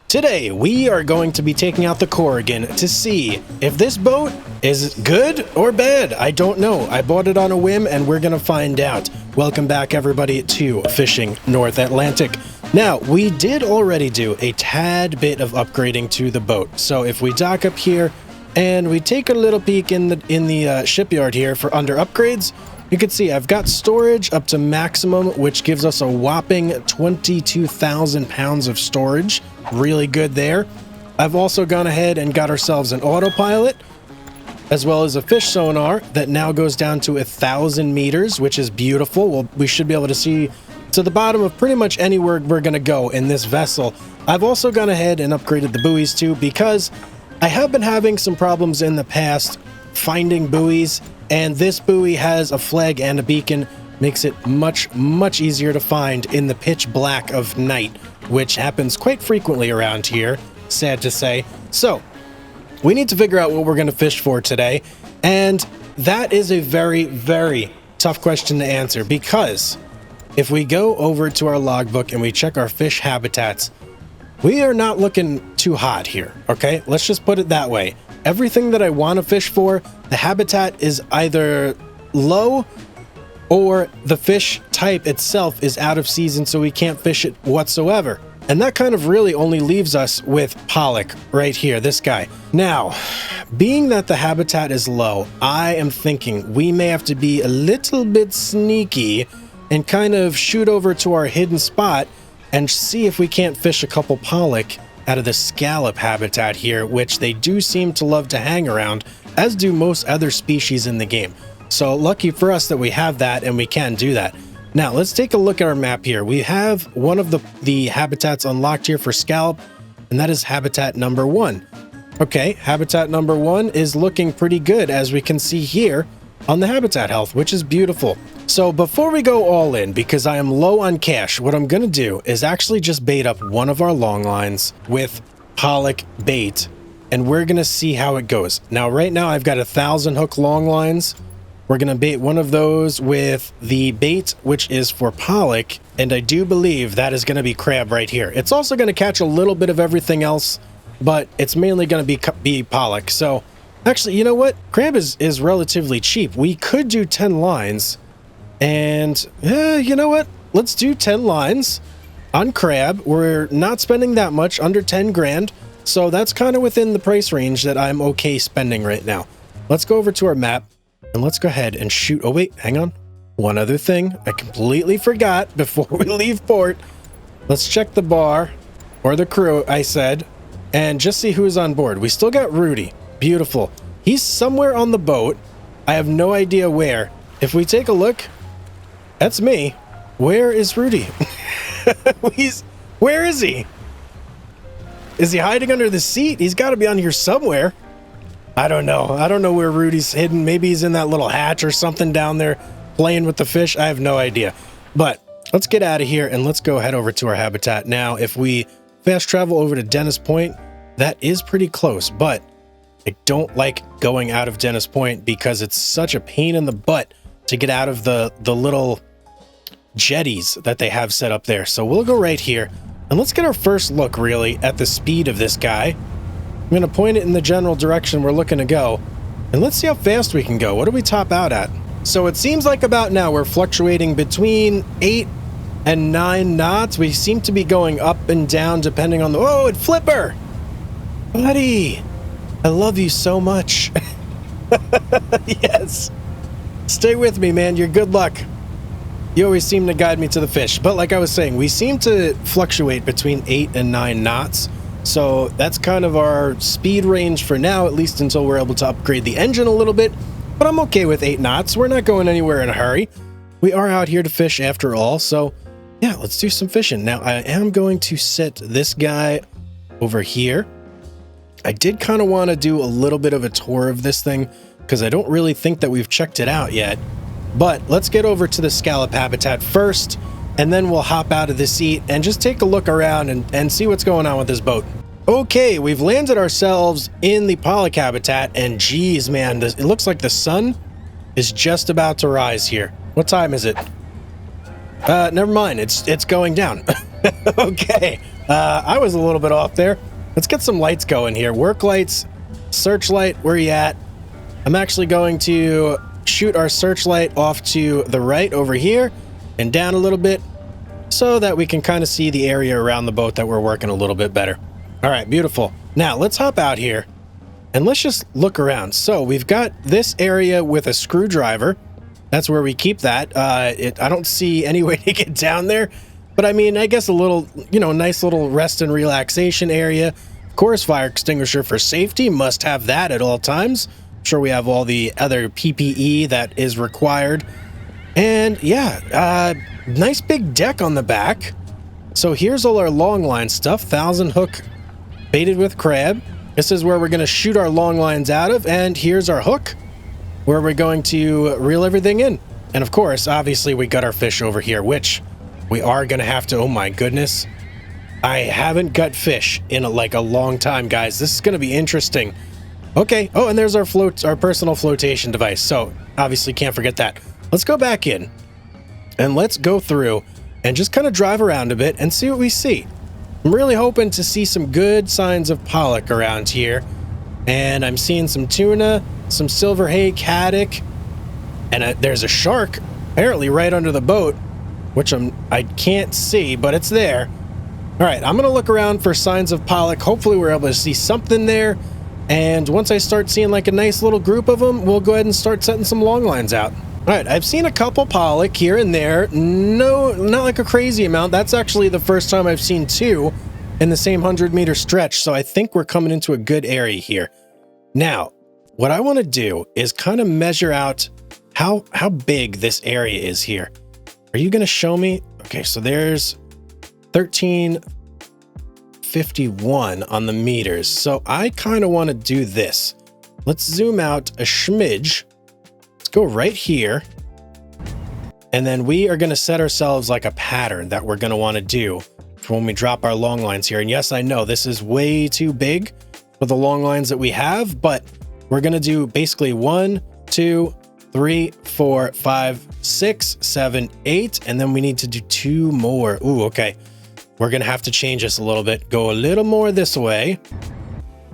Today, we are going to be taking out the Corrigan to see if this boat is good or bad. I don't know. I bought it on a whim and we're going to find out. Welcome back, everybody, to Fishing North Atlantic. Now, we did already do a tad bit of upgrading to the boat. So if we dock up here and we take a little peek in the shipyard here for under upgrades, you can see I've got storage up to maximum, which gives us a whopping 22,000 pounds of storage. Really good there. I've also gone ahead and got ourselves an autopilot, as well as a fish sonar that now goes down to 1,000 meters, which is beautiful. Well, we should be able to see to the bottom of pretty much anywhere we're going to go in this vessel. I've also gone ahead and upgraded the buoys too, because I have been having some problems in the past finding buoys, and this buoy has a flag and a beacon. Makes it much easier to find in the pitch black of night, which happens quite frequently around here, sad to say. So we need to figure out what we're going to fish for today, and that is a very tough question to answer, because if we go over to our logbook and we check our fish habitats, we are not looking too hot here, okay? Let's just put it that way. Everything that I want to fish for, the habitat is either low or the fish type itself is out of season, so we can't fish it whatsoever. And that kind of really only leaves us with pollock right here, this guy. Now, being that the habitat is low, I am thinking we may have to be a little bit sneaky and kind of shoot over to our hidden spot and see if we can't fish a couple pollock out of the scallop habitat here, which they do seem to love to hang around, as do most other species in the game. So lucky for us that we have that and we can do that. Now let's take a look at our map here. We have one of the habitats unlocked here for scallop, and that is habitat number 1. Okay, habitat number 1 is looking pretty good, as we can see here on the habitat health, which is beautiful. So before we go all in, because I am low on cash, what I'm going to do is actually just bait up one of our long lines with pollock bait, and we're going to see how it goes. Now, right now, I've got 1,000 hook long lines. We're going to bait one of those with the bait, which is for pollock, and I do believe that is going to be crab right here. It's also going to catch a little bit of everything else, but it's mainly going to be pollock. So actually, you know what? Crab is relatively cheap. We could do 10 lines. And you know what? Let's do 10 lines on crab. We're not spending that much, under 10 grand. So that's kind of within the price range that I'm okay spending right now. Let's go over to our map and let's go ahead and shoot. Oh, wait, hang on. One other thing I completely forgot before we leave port. Let's check the bar, or the crew, I said, and just see who's on board. We still got Rudy. Beautiful. He's somewhere on the boat. I have no idea where. If we take a look, that's me. Where is Rudy? Where is he? Is he hiding under the seat? He's got to be on here somewhere. I don't know. I don't know where Rudy's hidden. Maybe he's in that little hatch or something down there playing with the fish. I have no idea. But let's get out of here and let's go head over to our habitat. Now, if we fast travel over to Dennis Point, that is pretty close, but I don't like going out of Dennis Point because it's such a pain in the butt to get out of the little jetties that they have set up there. So we'll go right here and let's get our first look really at the speed of this guy. I'm going to point it in the general direction we're looking to go, and let's see how fast we can go. What do we top out at? So it seems like about now we're fluctuating between 8 and 9 knots. We seem to be going up and down depending on the... Oh, it's Flipper! Buddy! I love you so much. Yes. Stay with me, man. You're good luck. You always seem to guide me to the fish. But like I was saying, we seem to fluctuate between 8 and 9 knots. So that's kind of our speed range for now, at least until we're able to upgrade the engine a little bit. But I'm okay with 8 knots. We're not going anywhere in a hurry. We are out here to fish after all. So yeah, let's do some fishing. Now I am going to set this guy over here. I did kind of want to do a little bit of a tour of this thing because I don't really think that we've checked it out yet. But let's get over to the scallop habitat first, and then we'll hop out of the seat and just take a look around and see what's going on with this boat. Okay, we've landed ourselves in the pollock habitat, and geez, man, it looks like the sun is just about to rise here. What time is it? Never mind, it's going down. Okay, I was a little bit off there. Let's get some lights going here. Work lights, searchlight, where you at? I'm actually going to shoot our searchlight off to the right over here and down a little bit so that we can kind of see the area around the boat that we're working a little bit better. All right, beautiful. Now let's hop out here and let's just look around. So we've got this area with a screwdriver. That's where we keep that. I don't see any way to get down there, but I mean, I guess a little, nice little rest and relaxation area. Of course, fire extinguisher for safety, must have that at all times. I'm sure we have all the other PPE that is required. And yeah, nice big deck on the back. So here's all our long line stuff. 1,000 hook baited with crab. This is where we're going to shoot our long lines out of. And here's our hook where we're going to reel everything in. And of course, obviously we got our fish over here, which we are going to have to, oh my goodness. I haven't got fish in a long time, guys. This is going to be interesting. Okay. Oh, and there's our personal flotation device. So obviously can't forget that. Let's go back in and let's go through and just kind of drive around a bit and see what we see. I'm really hoping to see some good signs of pollock around here. And I'm seeing some tuna, some silver hake, haddock, and there's a shark apparently right under the boat, which I can't see, but it's there. All right, I'm gonna look around for signs of pollock. Hopefully we're able to see something there. And once I start seeing like a nice little group of them, we'll go ahead and start setting some long lines out. All right, I've seen a couple pollock here and there. No, not like a crazy amount. That's actually the first time I've seen two in the same 100-meter stretch. So I think we're coming into a good area here. Now, what I want to do is kind of measure out how big this area is here. Are you going to show me? Okay, so there's 1351 on the meters. So I kind of want to do this. Let's zoom out a smidge. Let's go right here. And then we are going to set ourselves like a pattern that we're going to want to do for when we drop our long lines here. And yes, I know this is way too big for the long lines that we have, but we're going to do basically 1, 2, 3, 4, 5, 6, 7, 8. And then we need to do 2 more. Ooh, okay. We're going to have to change this a little bit. Go a little more this way.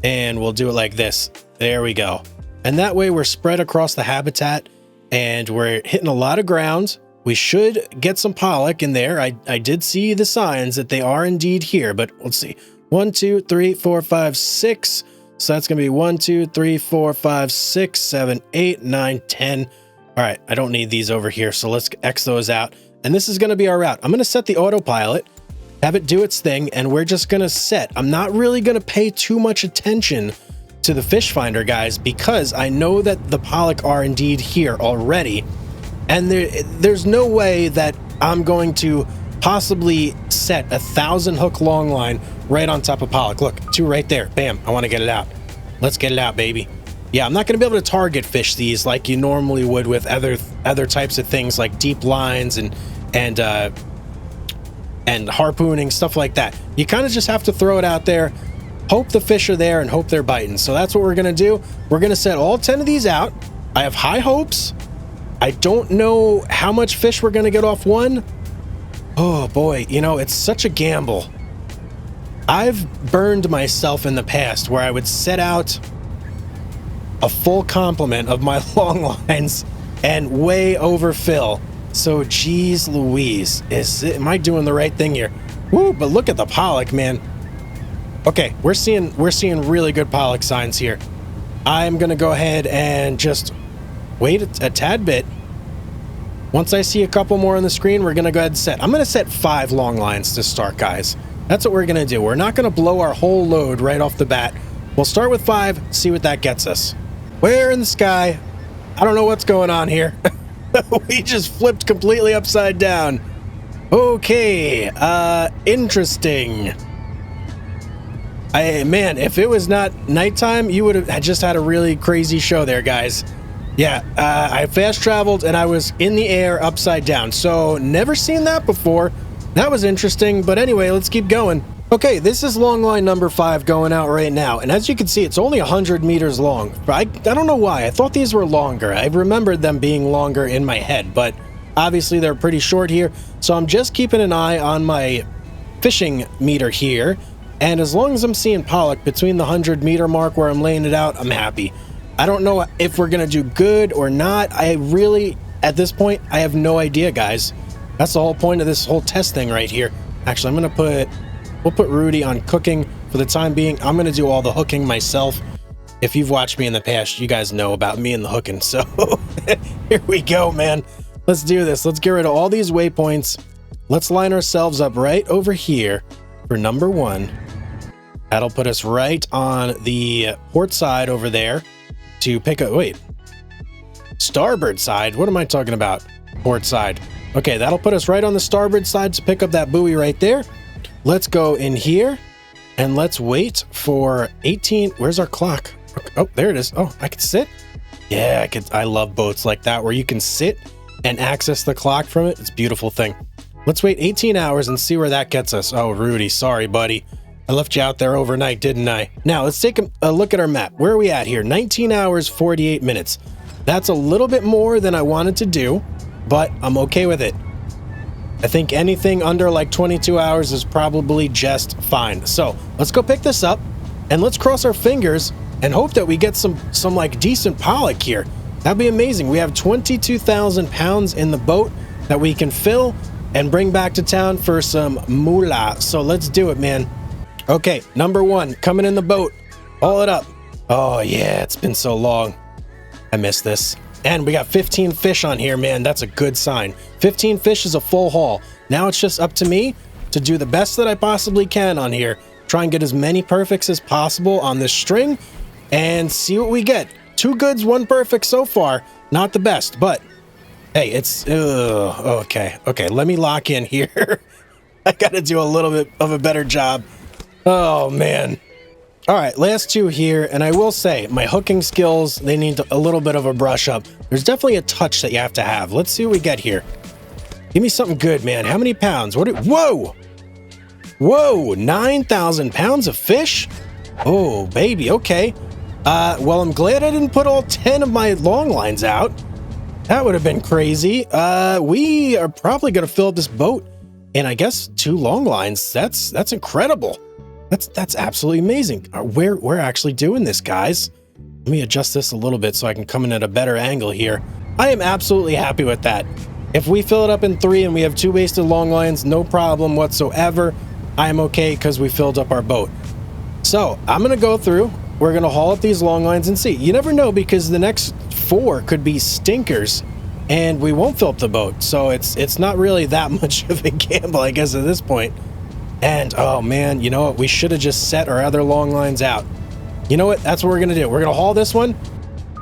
And we'll do it like this. There we go. And that way we're spread across the habitat and we're hitting a lot of ground. We should get some pollock in there. I did see the signs that they are indeed here, but let's see. 1, 2, 3, 4, 5, 6. So that's going to be 1, 2, 3, 4, 5, 6, 7, 8, 9, 10. All right. I don't need these over here. So let's X those out. And this is going to be our route. I'm going to set the autopilot, have it do its thing, and we're just going to set. I'm not really going to pay too much attention to the fish finder, guys, because I know that the pollock are indeed here already. And there's no way that I'm going to possibly set 1,000 hook long line right on top of pollock. Look, 2 right there. Bam. I want to get it out. Let's get it out, baby. Yeah, I'm not going to be able to target fish these like you normally would with other types of things like deep lines and harpooning, stuff like that. You kind of just have to throw it out there, hope the fish are there, and hope they're biting. So that's what we're going to do. We're going to set all 10 of these out. I have high hopes. I don't know how much fish we're going to get off one. Oh boy, it's such a gamble. I've burned myself in the past where I would set out a full complement of my long lines and way overfill. So geez Louise, am I doing the right thing here? Woo, but look at the pollock, man. Okay, we're seeing really good pollock signs here. I'm gonna go ahead and just wait a tad bit. Once I see a couple more on the screen, we're gonna go ahead and set. I'm gonna set 5 long lines to start, guys. That's what we're gonna do. We're not gonna blow our whole load right off the bat. We'll start with 5, see what that gets us. Where in the sky? I don't know what's going on here. We just flipped completely upside down. Okay, interesting. Man, if it was not nighttime, you would have just had a really crazy show there, guys. Yeah, I fast traveled and I was in the air upside down. So never seen that before. That was interesting. But anyway, let's keep going. Okay, this is long line number 5 going out right now. And as you can see, it's only 100 meters long. I don't know why. I thought these were longer. I remembered them being longer in my head, but obviously they're pretty short here. So I'm just keeping an eye on my fishing meter here. And as long as I'm seeing pollock between the 100-meter mark where I'm laying it out, I'm happy. I don't know if we're going to do good or not. I really, at this point, I have no idea, guys. That's the whole point of this whole test thing right here. Actually, we'll put Rudy on cooking for the time being. I'm going to do all the hooking myself. If you've watched me in the past, you guys know about me and the hooking. So here we go, man. Let's do this. Let's get rid of all these waypoints. Let's line ourselves up right over here for number 1. That'll put us right on the port side over there to pick up, wait, starboard side. What am I talking about? Port side. Okay, that'll put us right on the starboard side to pick up that buoy right there. Let's go in here and let's wait for 18. Where's our clock? Oh, there it is. Oh, I can sit. Yeah, I love boats like that where you can sit and access the clock from it. It's a beautiful thing. Let's wait 18 hours and see where that gets us. Oh, Rudy, sorry, buddy. I left you out there overnight, didn't I? Now, let's take a look at our map. Where are we at here? 19 hours, 48 minutes. That's a little bit more than I wanted to do, but I'm okay with it. I think anything under like 22 hours is probably just fine. So let's go pick this up and let's cross our fingers and hope that we get some like decent pollock here. That'd be amazing. We have 22,000 pounds in the boat that we can fill and bring back to town for some moolah. So let's do it, man. Okay, number 1 coming in the boat. Haul it up. Oh yeah, it's been so long. I miss this. And we got 15 fish on here, man. That's a good sign. 15 fish is a full haul. Now it's just up to me to do the best that I possibly can on here. Try and get as many perfects as possible on this string and see what we get. 2 goods, 1 perfect so far. Not the best, but hey, it's okay. Okay, let me lock in here. I gotta do a little bit of a better job. Oh man. All right, last 2 here, and I will say my hooking skills, they need a little bit of a brush up. There's definitely a touch that you have to have. Let's see what we get here. Give me something good, man. How many pounds? Whoa! Whoa, 9,000 pounds of fish? Oh, baby, okay. Well, I'm glad I didn't put all 10 of my long lines out. That would have been crazy. We are probably going to fill up this boat in, I guess, 2 long lines. That's incredible. That's absolutely amazing. We're actually doing this, guys. Let me adjust this a little bit so I can come in at a better angle here. I am absolutely happy with that. If we fill it up in 3 and we have 2 wasted long lines, no problem whatsoever. I am okay because we filled up our boat. So I'm going to go through. We're going to haul up these long lines and see. You never know, because the next 4 could be stinkers and we won't fill up the boat. So it's not really that much of a gamble, I guess, at this point. And oh man, you know what? We should have just set our other long lines out. You know what? That's what we're going to do. We're going to haul this one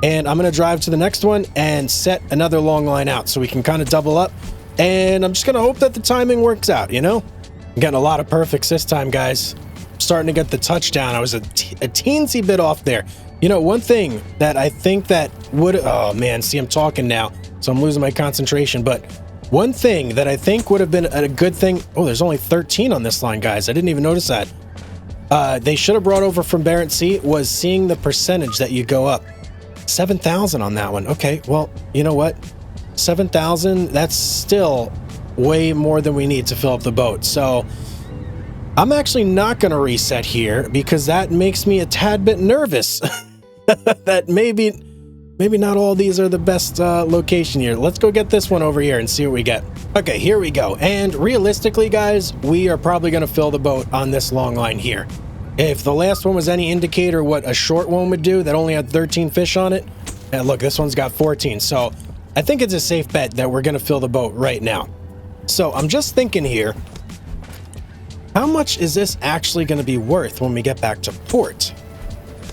and I'm going to drive to the next one and set another long line out so we can kind of double up. And I'm just going to hope that the timing works out, you know? I'm getting a lot of perfects this time, guys. I'm starting to get the touchdown. I was a teensy bit off there. You know, one thing that I think that would... Oh man, see, I'm talking now, so I'm losing my concentration. But one thing that I think would have been a good thing... Oh, there's only 13 on this line, guys. I didn't even notice that. They should have brought over from Barents Sea was seeing the percentage that you go up. 7,000 on that one. Okay, well, you know what? 7,000, that's still way more than we need to fill up the boat. So I'm actually not going to reset here because that makes me a tad bit nervous. That maybe not all these are the best location here. Let's go get this one over here and see what we get. Okay, here we go. And realistically, guys, we are probably going to fill the boat on this long line here. If the last one was any indicator what a short one would do that only had 13 fish on it, and look, this one's got 14. So I think it's a safe bet that we're going to fill the boat right now. So I'm just thinking here, how much is this actually going to be worth when we get back to port?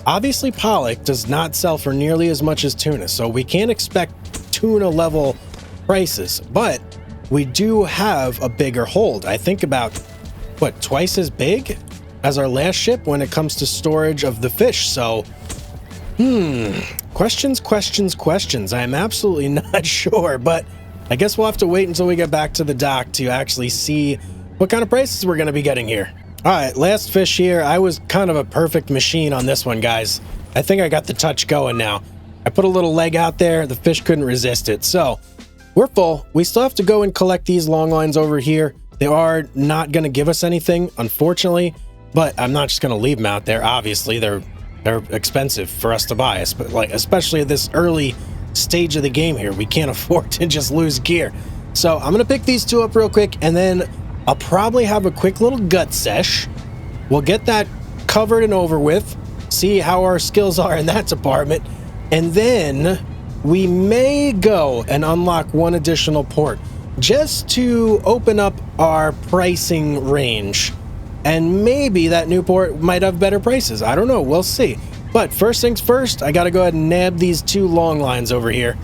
Obviously, pollock does not sell for nearly as much as tuna, so we can't expect tuna level prices, but we do have a bigger hold. I think about, what, twice as big as our last ship when it comes to storage of the fish. So, questions. I am absolutely not sure, but I guess we'll have to wait until we get back to the dock to actually see what kind of prices we're going to be getting here. All right, last fish here. I was kind of a perfect machine on this one, guys. I think I got the touch going now. I put a little leg out there. The fish couldn't resist it. So we're full. We still have to go and collect these long lines over here. They are not going to give us anything, unfortunately, but I'm not just going to leave them out there. Obviously, they're expensive for us to buy, especially at this early stage of the game here. We can't afford to just lose gear. So I'm going to pick these two up real quick, and then I'll probably have a quick little gut sesh. We'll get that covered and over with, see how our skills are in that department, and then we may go and unlock one additional port just to open up our pricing range. And maybe that new port might have better prices. I don't know. We'll see. But first things first, I got to go ahead and nab these two long lines over here.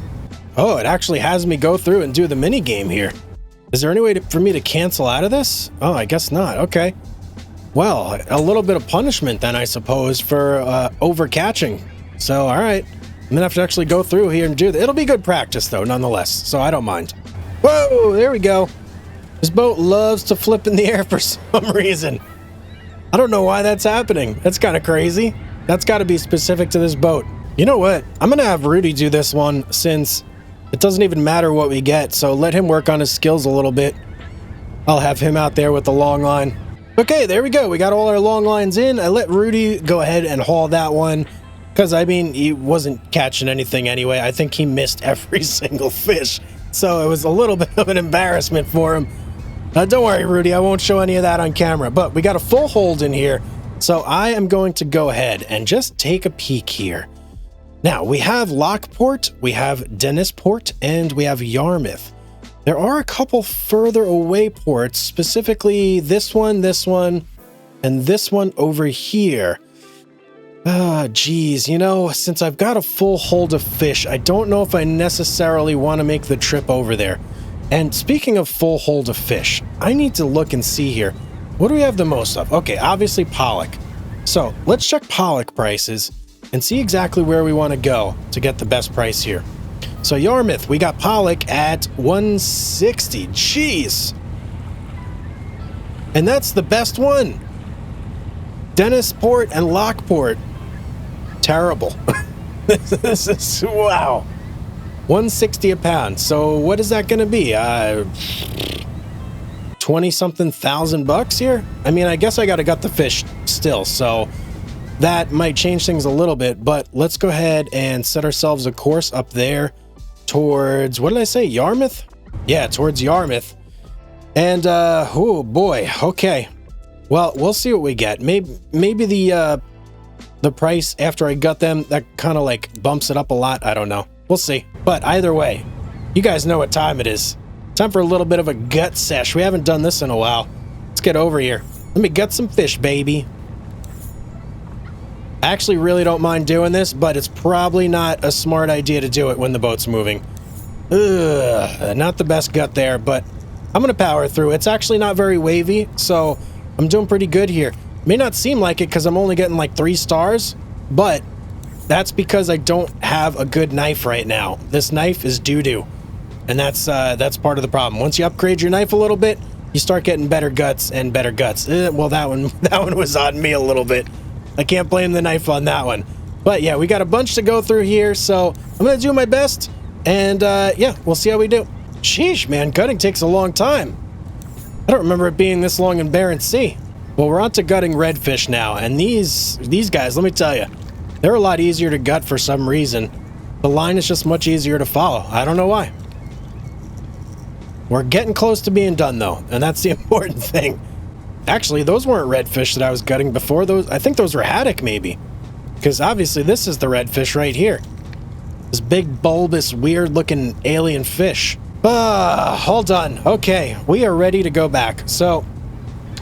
Oh, it actually has me go through and do the mini game here. Is there any way for me to cancel out of this? Oh, I guess not. Okay. Well, a little bit of punishment then, I suppose, for overcatching. So, all right. I'm going to have to actually go through here and do that. It'll be good practice, though, nonetheless. So I don't mind. Whoa, there we go. This boat loves to flip in the air for some reason. I don't know why that's happening. That's kind of crazy. That's got to be specific to this boat. You know what? I'm going to have Rudy do this one since it doesn't even matter what we get. So let him work on his skills a little bit. I'll have him out there with the long line. Okay, there we go. We got all our long lines in. I let Rudy go ahead and haul that one because, I mean, he wasn't catching anything anyway. I think he missed every single fish. So it was a little bit of an embarrassment for him. Don't worry, Rudy, I won't show any of that on camera, but we got a full hold in here. So I am going to go ahead and just take a peek here. Now, we have Lockport, we have Dennisport, and we have Yarmouth. There are a couple further away ports, specifically this one, and this one over here. Ah, geez, you know, since I've got a full hold of fish, I don't know if I necessarily want to make the trip over there. And speaking of full hold of fish, I need to look and see here. What do we have the most of? Okay, obviously pollock. So let's check pollock prices and see exactly where we want to go to get the best price here. So Yarmouth, we got pollock at 160. Jeez. And that's the best one. Dennisport and Lockport. Terrible. This is, wow. 160 a pound. So what is that going to be? 20-something thousand bucks here? I mean, I guess I got to gut the fish still, so that might change things a little bit, but let's go ahead and set ourselves a course up there towards, what did I say, Yarmouth? Yeah, towards Yarmouth. And, oh boy, okay. Well, we'll see what we get. Maybe the price after I gut them, that kind of like bumps it up a lot. I don't know. We'll see. But either way, you guys know what time it is. Time for a little bit of a gut sesh. We haven't done this in a while. Let's get over here. Let me gut some fish, baby. I actually really don't mind doing this, but it's probably not a smart idea to do it when the boat's moving. Ugh, not the best gut there, but I'm going to power through. It's actually not very wavy, so I'm doing pretty good here. May not seem like it because I'm only getting like 3 stars, but that's because I don't have a good knife right now. This knife is doo-doo, and that's part of the problem. Once you upgrade your knife a little bit, you start getting better guts and better guts. Well, that one was on me a little bit. I can't blame the knife on that one. But yeah, we got a bunch to go through here, so I'm going to do my best, and yeah, we'll see how we do. Sheesh, man, gutting takes a long time. I don't remember it being this long in Barents Sea. Well, we're on to gutting redfish now, and these guys, let me tell you, they're a lot easier to gut for some reason. The line is just much easier to follow. I don't know why. We're getting close to being done, though, and that's the important thing. Actually, those weren't redfish that I was gutting before. I think those were haddock, maybe. Because obviously this is the redfish right here. This big, bulbous, weird-looking alien fish. Hold on. Okay, we are ready to go back. So,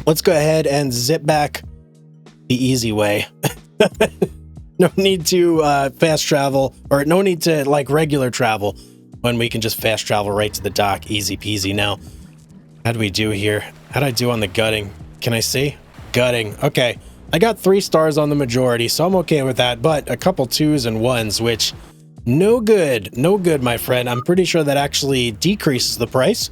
let's go ahead and zip back the easy way. No need to fast travel, or no need to, like, regular travel when we can just fast travel right to the dock. Easy peasy. Now, how do we do here? How'd I do on the gutting? Can I see? Gutting. Okay. I got 3 stars on the majority, so I'm okay with that, but a couple 2s and 1s, which no good. No good, my friend. I'm pretty sure that actually decreases the price,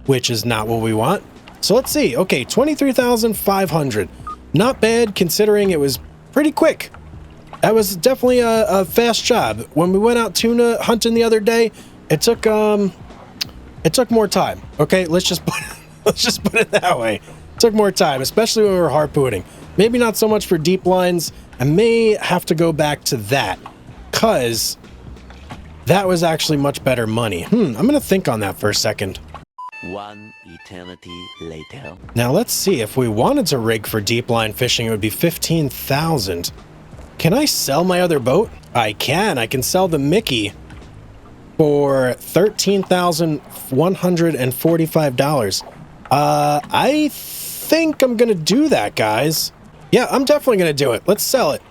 which is not what we want. So let's see. Okay, 23,500. Not bad considering it was pretty quick. That was definitely a fast job. When we went out tuna hunting the other day, it took more time. Okay, let's just Let's just put it that way. Took more time, especially when we were harpooning. Maybe not so much for deep lines. I may have to go back to that, because that was actually much better money. I'm going to think on that for a second. One eternity later. Now let's see, if we wanted to rig for deep line fishing, it would be 15,000. Can I sell my other boat? I can. I can sell the Mickey for $13,145. I think I'm going to do that, guys. Yeah, I'm definitely going to do it. Let's sell it.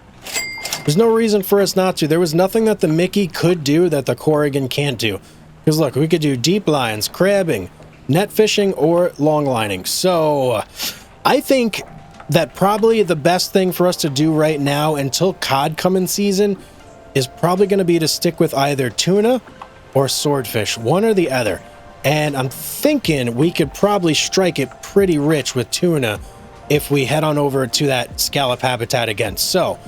There's no reason for us not to. There was nothing that the Mickey could do that the Corrigan can't do. Because look, we could do deep lines, crabbing, net fishing, or long lining. So I think that probably the best thing for us to do right now until cod come in season is probably going to be to stick with either tuna or swordfish, one or the other. And I'm thinking we could probably strike it pretty rich with tuna if we head on over to that scallop habitat again. So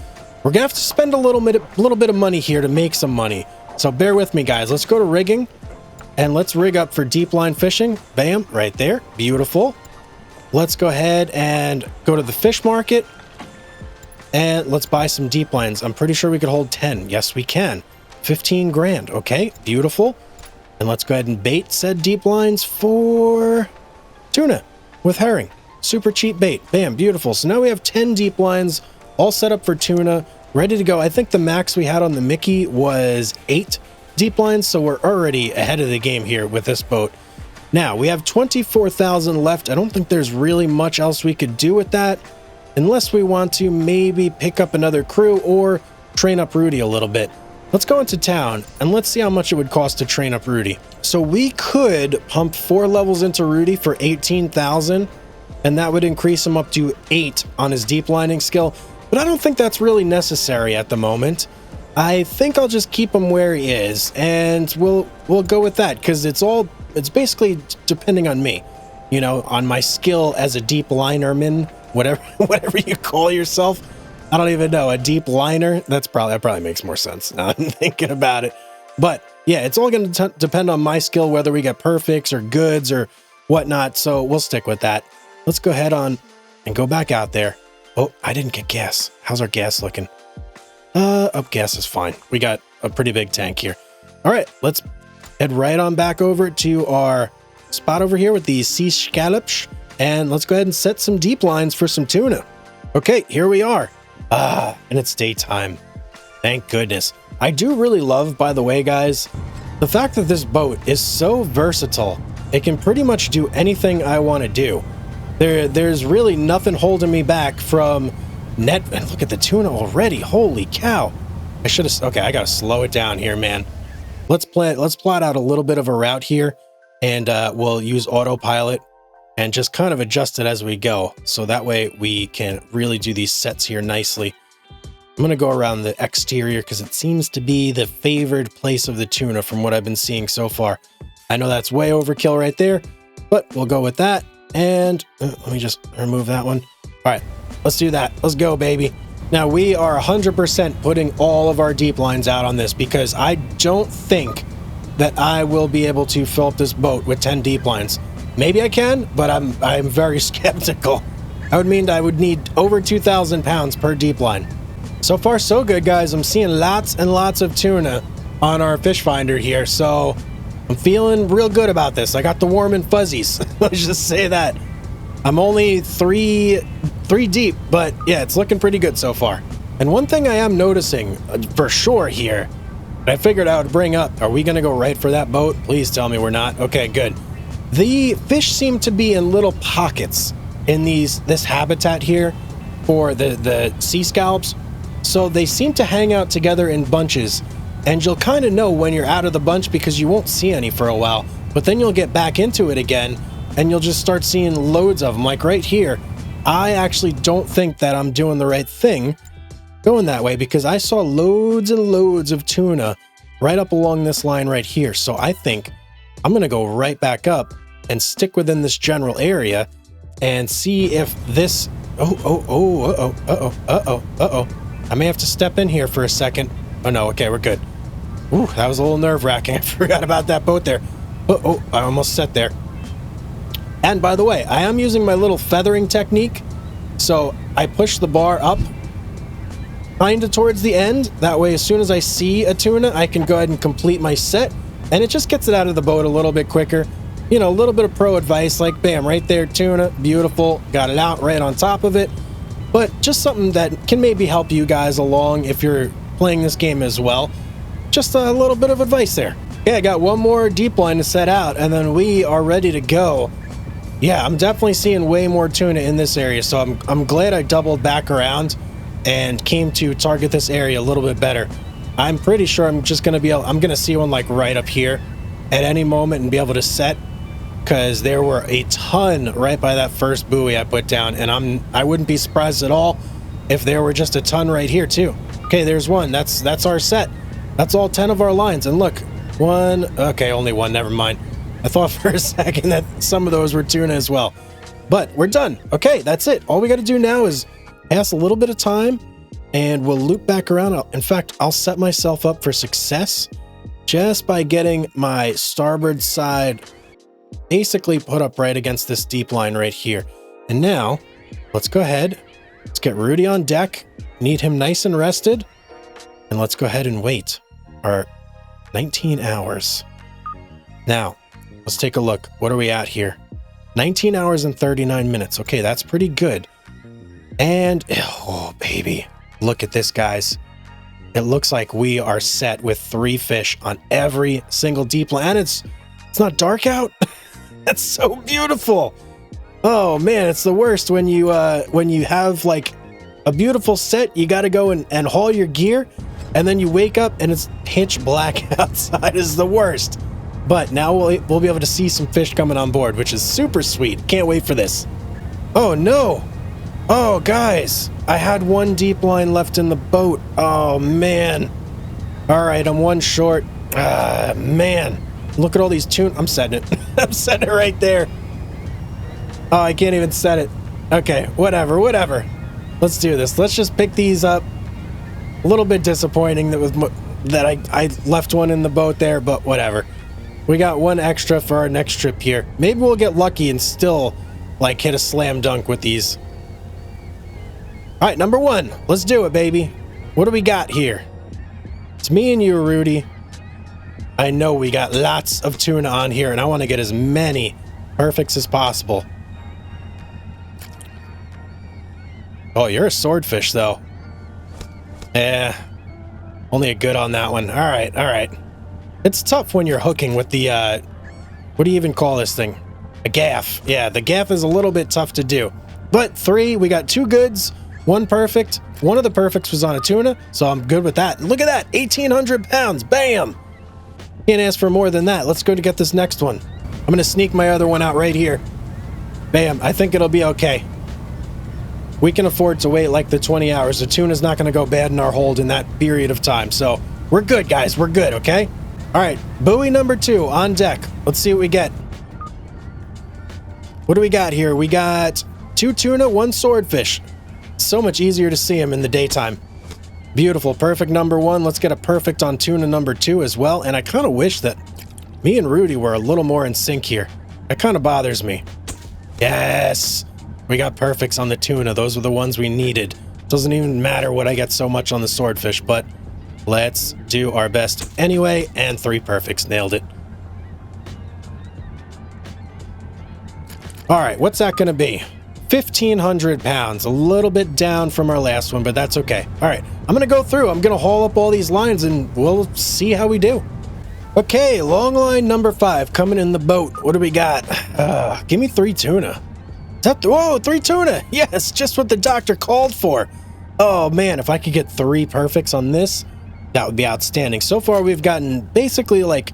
we're gonna have to spend a little bit of money here to make some money. So bear with me, guys. Let's go to rigging and let's rig up for deep line fishing. Bam, right there. Beautiful. Let's go ahead and go to the fish market and let's buy some deep lines. I'm pretty sure we could hold 10. Yes, we can. 15 grand. Okay, beautiful. And let's go ahead and bait said deep lines for tuna with herring. Super cheap bait. Bam, beautiful. So now we have 10 deep lines all set up for tuna, ready to go. I think the max we had on the Mickey was 8 deep lines, so we're already ahead of the game here with this boat. Now, we have 24,000 left. I don't think there's really much else we could do with that, unless we want to maybe pick up another crew or train up Rudy a little bit. Let's go into town and let's see how much it would cost to train up Rudy. So we could pump 4 levels into Rudy for 18,000, and that would increase him up to 8 on his deep lining skill. But I don't think that's really necessary at the moment. I think I'll just keep him where he is, and we'll go with that, because it's basically depending on me, you know, on my skill as a deep linerman, whatever you call yourself. I don't even know, a deep liner. That probably makes more sense now I'm thinking about it. But yeah, it's all going to depend on my skill, whether we get perfects or goods or whatnot. So we'll stick with that. Let's go ahead on and go back out there. Oh, I didn't get gas. How's our gas looking? Gas is fine. We got a pretty big tank here. All right, let's head right on back over to our spot over here with the sea scallops, and let's go ahead and set some deep lines for some tuna. Okay, here we are. And it's daytime. Thank goodness. I do really love, by the way, guys, the fact that this boat is so versatile. It can pretty much do anything I want to do. There's really nothing holding me back from net. And look at the tuna already. Holy cow. Okay, I gotta slow it down here, man. Let's plot out a little bit of a route here, and we'll use autopilot and just kind of adjust it as we go. So that way we can really do these sets here nicely. I'm gonna go around the exterior because it seems to be the favored place of the tuna from what I've been seeing so far. I know that's way overkill right there, but we'll go with that. And let me just remove that one. All right, let's do that. Let's go, baby. Now we are 100% putting all of our deep lines out on this, because I don't think that I will be able to fill up this boat with 10 deep lines. Maybe I can, but I'm very skeptical. I would mean I would need over 2,000 pounds per deep line. So far, so good, guys. I'm seeing lots and lots of tuna on our fish finder here, so I'm feeling real good about this. I got the warm and fuzzies. Let's just say that. I'm only three deep, but yeah, it's looking pretty good so far. And one thing I am noticing for sure here, I figured I would bring up, are we going to go right for that boat? Please tell me we're not. Okay, good. The fish seem to be in little pockets in this habitat here for the sea scallops. So they seem to hang out together in bunches, and you'll kind of know when you're out of the bunch because you won't see any for a while, but then you'll get back into it again and you'll just start seeing loads of them. Like right here, I actually don't think that I'm doing the right thing going that way, because I saw loads and loads of tuna right up along this line right here. So I think I'm going to go right back up and stick within this general area and see if this... Uh-oh. I may have to step in here for a second. Oh no, okay, we're good. Ooh, that was a little nerve-wracking. I forgot about that boat there. I almost sat there. And by the way, I am using my little feathering technique. So I push the bar up kind of towards the end. That way, as soon as I see a tuna, I can go ahead and complete my set. And it just gets it out of the boat a little bit quicker. You know, a little bit of pro advice, like bam, right there, tuna, beautiful, got it out right on top of it. But just something that can maybe help you guys along if you're playing this game as well. Just a little bit of advice there. Okay, I got one more deep line to set out, and then we are ready to go. Yeah, I'm definitely seeing way more tuna in this area, so I'm glad I doubled back around and came to target this area a little bit better. I'm pretty sure I'm just gonna I'm gonna see one like right up here at any moment and be able to set, because there were a ton right by that first buoy I put down, and I wouldn't be surprised at all if there were just a ton right here too. Okay, there's one. That's our set. That's all 10 of our lines, and look, one. Okay, only one. Never mind. I thought for a second that some of those were tuna as well. But we're done. Okay, that's it. All we got to do now is pass a little bit of time, and we'll loop back around. In fact, I'll set myself up for success just by getting my starboard side basically put up right against this deep line right here. And now, let's go ahead. Let's get Rudy on deck. Need him nice and rested. And let's go ahead and wait our 19 hours. Now, let's take a look. What are we at here? 19 hours and 39 minutes. Okay, that's pretty good. And, oh, baby. Look at this, guys. It looks like we are set with 3 fish on every single deep line. And it's not dark out. That's so beautiful. Oh, man, it's the worst when you have, like, a beautiful set. You got to go and haul your gear. And then you wake up and it's pitch black outside. Is the worst. But now we'll be able to see some fish coming on board, which is super sweet. Can't wait for this. Oh, no. Oh, guys. I had one deep line left in the boat. Oh, man. All right, I'm one short. Man. Look at all these tuna. I'm setting it. I'm setting it right there. Oh, I can't even set it. Okay, whatever. Let's do this. Let's just pick these up. A little bit disappointing that I left one in the boat there, but whatever. We got one extra for our next trip here. Maybe we'll get lucky and still, like, hit a slam dunk with these. All right, number 1. Let's do it, baby. What do we got here? It's me and you, Rudy. I know we got lots of tuna on here, and I want to get as many perfects as possible. Oh, you're a swordfish, though. Only a good on that one. All right. It's tough when you're hooking with the, what do you even call this thing? A gaff. Yeah, the gaff is a little bit tough to do. But 3, we got 2 goods, 1 perfect. One of the perfects was on a tuna, so I'm good with that. Look at that, 1,800 pounds, bam! Can't ask for more than that. Let's go to get this next one. I'm gonna sneak my other one out right here. Bam, I think it'll be okay. We can afford to wait like the 20 hours. The tuna's not going to go bad in our hold in that period of time. So we're good, guys. We're good, okay? All right, buoy number 2 on deck. Let's see what we get. What do we got here? We got 2 tuna, 1 swordfish. So much easier to see them in the daytime. Beautiful. Perfect number 1. Let's get a perfect on tuna number 2 as well. And I kind of wish that me and Rudy were a little more in sync here. That kind of bothers me. Yes. We got perfects on the tuna. Those were the ones we needed. Doesn't even matter what I get so much on the swordfish, but let's do our best anyway. And 3 perfects. Nailed it. All right, what's that going to be? 1,500 pounds. A little bit down from our last one, but that's okay. All right, I'm going to go through. I'm going to haul up all these lines, and we'll see how we do. Okay, long line number 5 coming in the boat. What do we got? Give me 3 tuna. Whoa, 3 tuna. Yes, just what the doctor called for. Oh, man, if I could get 3 perfects on this, that would be outstanding. So far, we've gotten basically like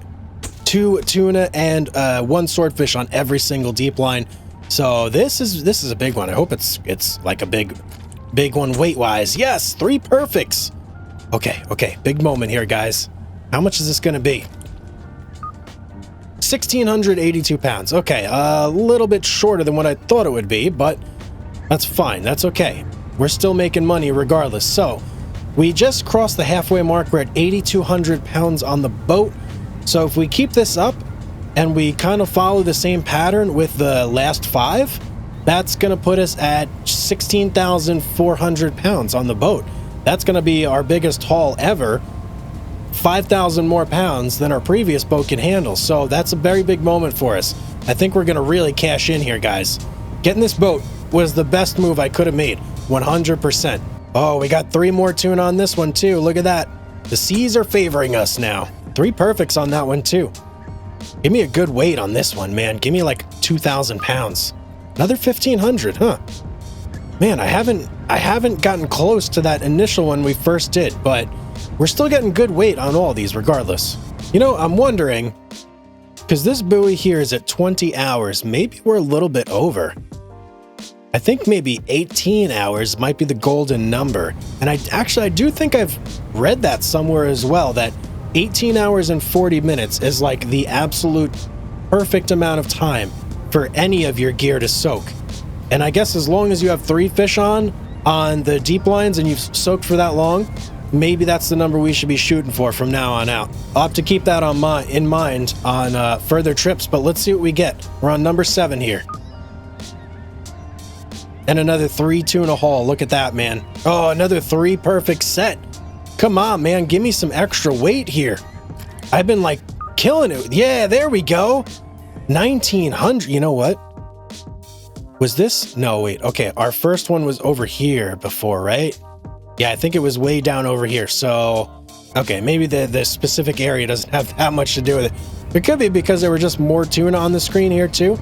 2 tuna and 1 swordfish on every single deep line. So this is a big one. I hope it's like a big one weight-wise. Yes, 3 perfects. Okay, big moment here, guys. How much is this going to be? 1,682 pounds. Okay, a little bit shorter than what I thought it would be, but that's fine. That's okay. We're still making money regardless. So we just crossed the halfway mark. We're at 8,200 pounds on the boat. So if we keep this up, and we kind of follow the same pattern with the last 5, that's going to put us at 16,400 pounds on the boat. That's going to be our biggest haul ever. 5,000 more pounds than our previous boat could handle. So that's a very big moment for us. I think we're going to really cash in here, guys. Getting this boat was the best move I could have made. 100%. Oh, we got 3 more tuna on this one too. Look at that. The seas are favoring us now. 3 perfects on that one too. Give me a good weight on this one, man. Give me like 2,000 pounds. Another 1,500, huh? Man, I haven't gotten close to that initial one we first did, but we're still getting good weight on all these regardless. You know, I'm wondering, because this buoy here is at 20 hours, maybe we're a little bit over. I think maybe 18 hours might be the golden number. And I do think I've read that somewhere as well, that 18 hours and 40 minutes is like the absolute perfect amount of time for any of your gear to soak. And I guess as long as you have 3 fish on the deep lines and you've soaked for that long, maybe that's the number we should be shooting for from now on out. I'll have to keep that in mind on further trips, but let's see what we get. We're on number 7 here. And another 3 tuna haul. Look at that, man. Oh, another 3 perfect set. Come on, man. Give me some extra weight here. I've been like killing it. Yeah, there we go. 1,900. You know what? Was this? No, wait. Okay, our first one was over here before, right? Yeah, I think it was way down over here. So, okay, maybe the specific area doesn't have that much to do with it. It could be because there were just more tuna on the screen here too.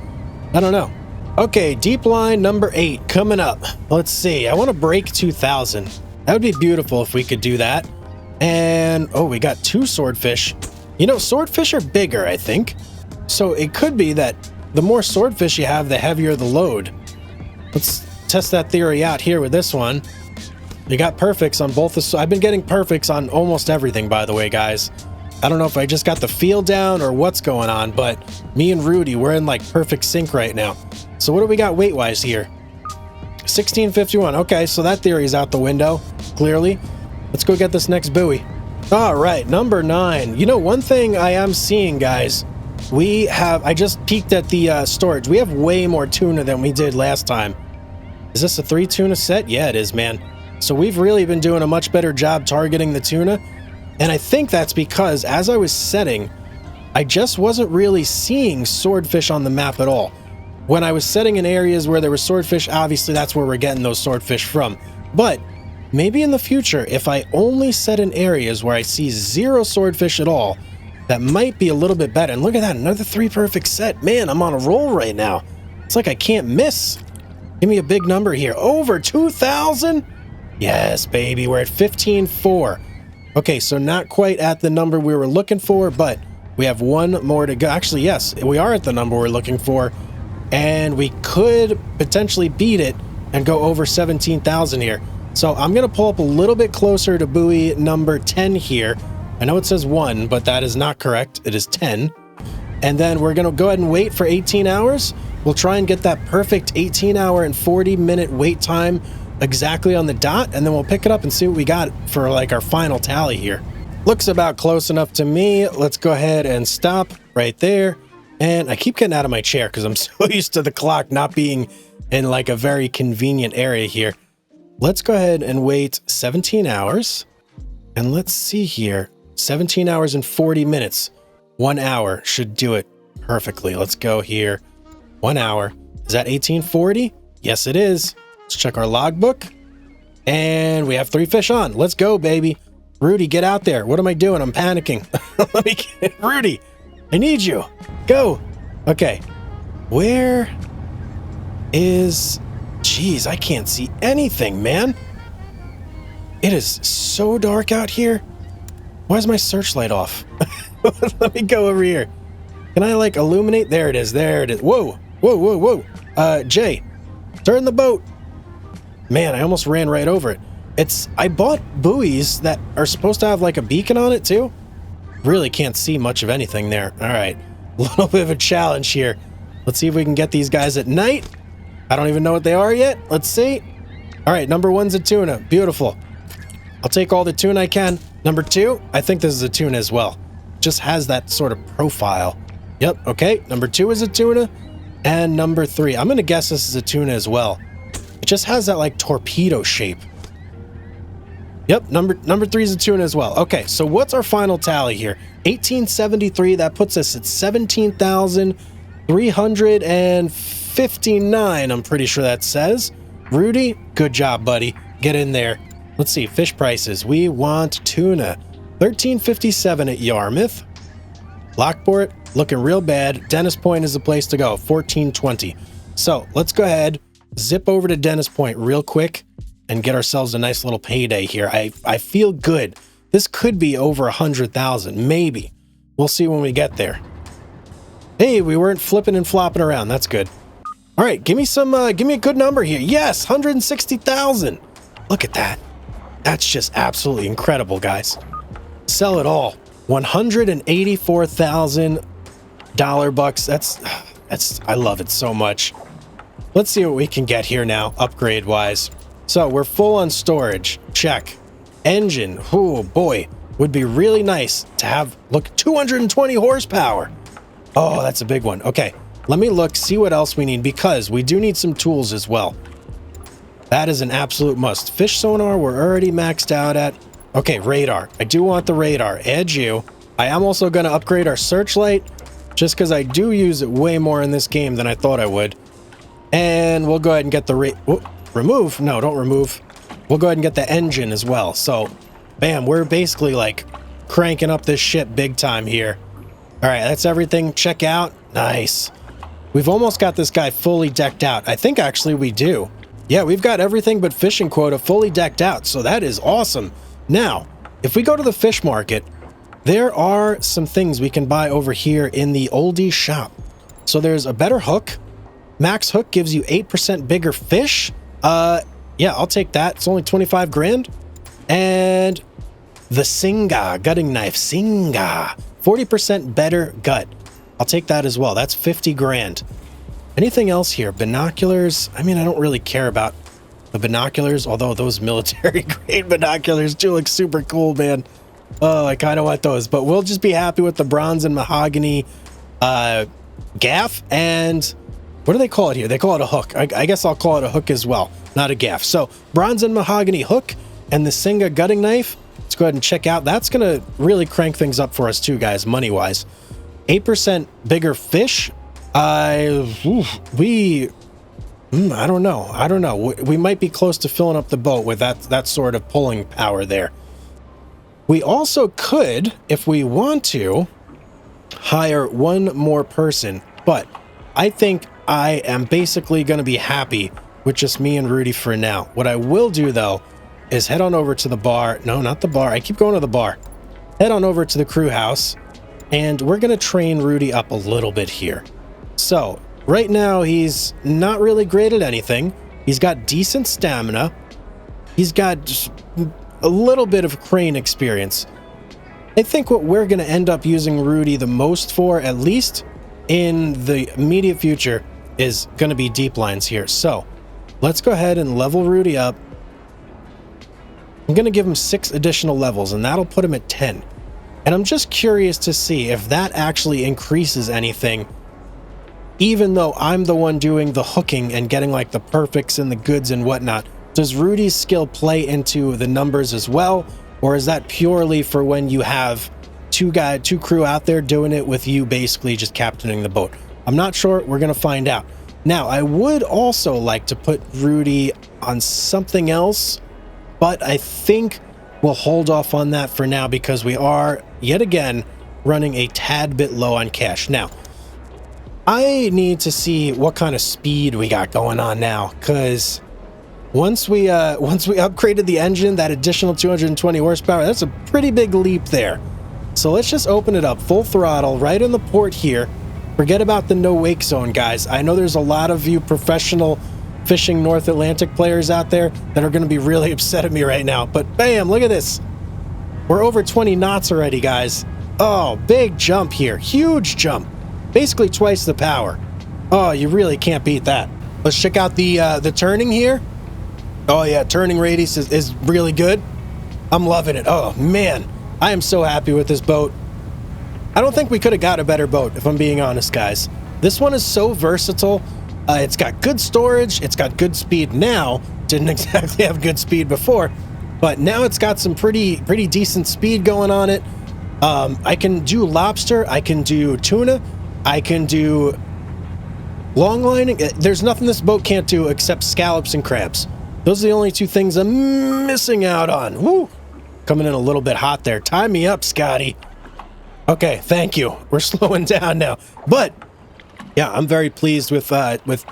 I don't know. Okay, deep line number 8 coming up. Let's see. I want to break 2,000. That would be beautiful if we could do that. And, oh, we got 2 swordfish. You know, swordfish are bigger, I think. So it could be that the more swordfish you have, the heavier the load. Let's test that theory out here with this one. You got perfects on both the... I've been getting perfects on almost everything, by the way, guys. I don't know if I just got the feel down or what's going on, but me and Rudy, we're in like perfect sync right now. So what do we got weight-wise here? 1651. Okay, so that theory is out the window, clearly. Let's go get this next buoy. All right, number 9. You know, one thing I am seeing, guys, I just peeked at the storage. We have way more tuna than we did last time. Is this a 3 tuna set? Yeah, it is, man. So we've really been doing a much better job targeting the tuna. And I think that's because as I was setting, I just wasn't really seeing swordfish on the map at all. When I was setting in areas where there were swordfish, obviously that's where we're getting those swordfish from. But maybe in the future, if I only set in areas where I see 0 swordfish at all, that might be a little bit better. And look at that, another 3 perfect set. Man, I'm on a roll right now. It's like I can't miss. Give me a big number here. Over 2,000? Yes, baby, we're at 15,400. Okay, so not quite at the number we were looking for, but we have 1 more to go. Actually, yes, we are at the number we're looking for. And we could potentially beat it and go over 17,000 here. So I'm going to pull up a little bit closer to buoy number 10 here. I know it says 1, but that is not correct. It is 10. And then we're going to go ahead and wait for 18 hours. We'll try and get that perfect 18-hour and 40-minute wait time exactly on the dot, and then we'll pick it up and see what we got for like our final tally here. Looks about close enough to me. Let's go ahead and stop right there. And I keep getting out of my chair because I'm so used to the clock not being in like a very convenient area here. Let's go ahead and wait 17 hours. And let's see here. 17 hours and 40 minutes. 1 hour should do it perfectly. Let's go here. 1 hour. Is that 1840? Yes, it is. Let's check our logbook. And we have 3 fish on. Let's go, baby. Rudy, get out there. What am I doing? I'm panicking. Let me get Rudy. I need you. Go. Okay. Where is... Jeez, I can't see anything, man. It is so dark out here. Why is my searchlight off? Let me go over here. Can I, like, illuminate? There it is. There it is. Whoa. Whoa, whoa, whoa. Jay, turn the boat. Man, I almost ran right over it. I bought buoys that are supposed to have, like, a beacon on it, too. Really can't see much of anything there. All right. A little bit of a challenge here. Let's see if we can get these guys at night. I don't even know what they are yet. Let's see. All right, number 1's a tuna. Beautiful. I'll take all the tuna I can. Number 2, I think this is a tuna as well. Just has that sort of profile. Yep, okay. Number 2 is a tuna. And number 3, I'm going to guess this is a tuna as well. It just has that like torpedo shape. Yep, number 3 is a tuna as well. Okay, so what's our final tally here? 1873, that puts us at 17,359, I'm pretty sure that says. Rudy, good job, buddy. Get in there. Let's see, fish prices. We want tuna. $13.57 at Yarmouth. Lockport, looking real bad. Dennis Point is the place to go, $14.20. So let's go ahead, zip over to Dennis Point real quick and get ourselves a nice little payday here. I feel good. This could be over 100,000, maybe. We'll see when we get there. Hey, we weren't flipping and flopping around. That's good. All right, give me a good number here. Yes, 160,000. Look at that. That's just absolutely incredible, guys. Sell it all. $184,000 bucks. That's I love it so much. Let's see what we can get here now, upgrade wise. So we're full on storage. Check. Engine. Oh boy, would be really nice to have. Look, 220 horsepower. Oh, that's a big one. Okay, let me look, see what else we need, because we do need some tools as well. That is an absolute must. Fish sonar, we're already maxed out at. Okay, radar. I do want the radar. Add you. I am also going to upgrade our searchlight, just because I do use it way more in this game than I thought I would. And we'll go ahead and get the remove. No, don't remove. We'll go ahead and get the engine as well. So, bam, we're basically like cranking up this shit big time here. All right, that's everything. Check out. Nice. We've almost got this guy fully decked out. I think actually we do. Yeah, we've got everything but fishing quota fully decked out. So that is awesome. Now, if we go to the fish market, there are some things we can buy over here in the oldie shop. So there's a better hook. Max hook gives you 8% bigger fish. Yeah, I'll take that. It's only 25 grand. And the Singa gutting knife, Singa, 40% better gut. I'll take that as well. That's 50 grand. Anything else here? Binoculars. I mean, I don't really care about the binoculars, although those military grade binoculars do look super cool, man. Oh, I kind of want those, but we'll just be happy with the bronze and mahogany gaff. And what do they call it here? They call it a hook. I guess I'll call it a hook as well, not a gaff. So bronze and mahogany hook and the Singa gutting knife. Let's go ahead and check out. That's going to really crank things up for us too, guys, money-wise. 8% bigger fish. I don't know. We might be close to filling up the boat with that sort of pulling power there. We also could, if we want to, hire one more person, but I think I am basically going to be happy with just me and Rudy for now. What I will do, though, is head on over to the bar. No, not the bar. I keep going to the bar. Head on over to the crew house, and we're going to train Rudy up a little bit here. So, right now, he's not really great at anything. He's got decent stamina. He's got just a little bit of crane experience. I think what we're going to end up using Rudy the most for, at least in the immediate future, is going to be deep lines here. So, let's go ahead and level Rudy up. I'm going to give him 6 additional levels, and that'll put him at 10. And I'm just curious to see if that actually increases anything, even though I'm the one doing the hooking and getting like the perfects and the goods and whatnot. Does Rudy's skill play into the numbers as well? Or is that purely for when you have two crew out there doing it with you basically just captaining the boat? I'm not sure. We're going to find out. Now, I would also like to put Rudy on something else, but I think we'll hold off on that for now because we are, yet again, running a tad bit low on cash. Now, I need to see what kind of speed we got going on now, because once we upgraded the engine, that additional 220 horsepower, that's a pretty big leap there. So let's just open it up full throttle right in the port here. Forget about the no wake zone, guys. I know there's a lot of you professional fishing North Atlantic players out there that are going to be really upset at me right now, but bam, look at this. We're over 20 knots already, guys. Oh, big jump here. Huge jump. Basically twice the power. Oh, you really can't beat that. Let's check out the turning here. Oh yeah, turning radius is really good. I'm loving it. Oh man, I am so happy with this boat. I don't think we could have got a better boat, if I'm being honest, guys. This one is so versatile. It's got good storage. It's got good speed now. Didn't exactly have good speed before, but now it's got some pretty decent speed going on it. I can do lobster. I can do tuna. I can do longlining. There's nothing this boat can't do except scallops and crabs. Those are the only two things I'm missing out on. Woo! Coming in a little bit hot there. Tie me up, Scotty. Okay, thank you. We're slowing down now. But yeah, I'm very pleased with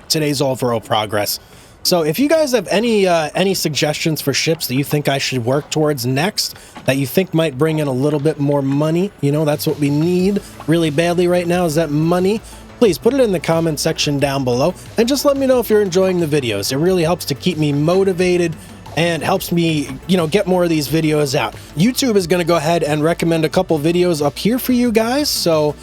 today's overall progress. So if you guys have any suggestions for ships that you think I should work towards next, that you think might bring in a little bit more money, you know, that's what we need really badly right now, is that money. Please put it in the comment section down below and just let me know if you're enjoying the videos. It really helps to keep me motivated and helps me, you know, get more of these videos out. YouTube is going to go ahead and recommend a couple videos up here for you guys, so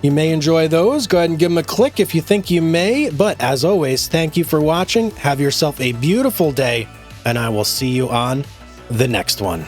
you may enjoy those. Go ahead and give them a click if you think you may. But as always, thank you for watching. Have yourself a beautiful day, and I will see you on the next one.